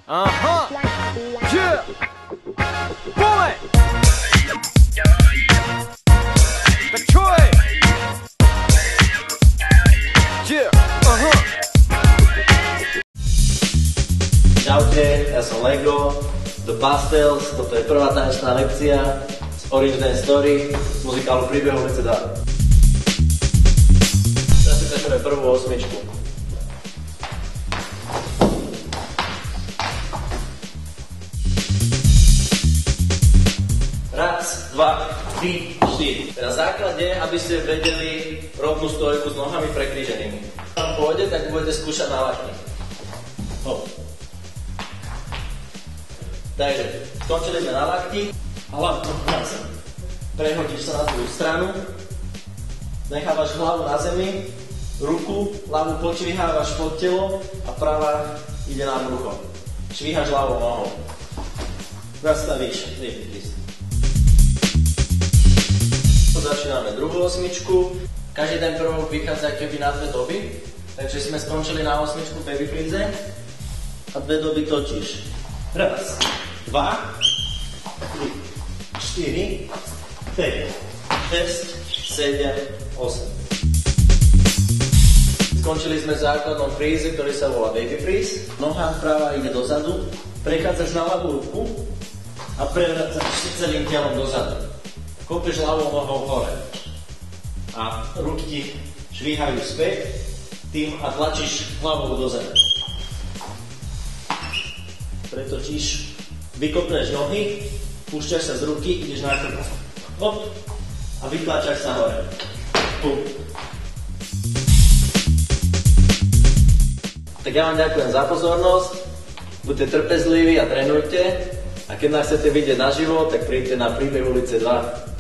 Uh-huh. Yeah. Boy. Detroit. Yeah. Uh-huh. Čaute, ja som Lego, The Pastels, toto je prvá tanečná lekcia z Orange Dance Story, z muzikálu Príbehu ulice 2. Teraz si začneme prvú osmičku. Raz, dva, tri, štyri. Teraz základ je, aby ste vedeli rovnú stojku s nohami prekríženými. Keď vám pôjde, tak budete skúšať na lakni. Hop. Takže, skončili sme na lakti a hlavu raz. Prehodíš sa na druhú stranu, nechávaš hlavu na zemi, ruku, hlavu počvíhávaš pod telo a pravá ide na brucho. Švíhaš hlavou nohou. Zastavíš, vypíš. Začíname druhú osmičku. Každý ten prvok vychádza keby na dve doby. Takže sme skončili na osmičku baby freeze a dve doby točíš. Raz, dva, tri, štyri, 5, 6, 7, 8. Skončili sme základnom freeze, ktorý sa volá baby freeze. Noha práva ide dozadu, prechádzaš na ľavú ruku a prevracaš celým telom dozadu. Kopeš ľavou nohou hore a ruky ti švíhajú späť tým a tlačíš hlavou do zeme. Pretočíš, vykopneš nohy, púšťaš sa z ruky, ideš na krk. Hop a vytlačaš sa hore. Pum. Tak ja vám ďakujem za pozornosť, buďte trpezliví a trénujte a keď nás chcete vidieť naživo, tak príďte na Príbeh ulice 2.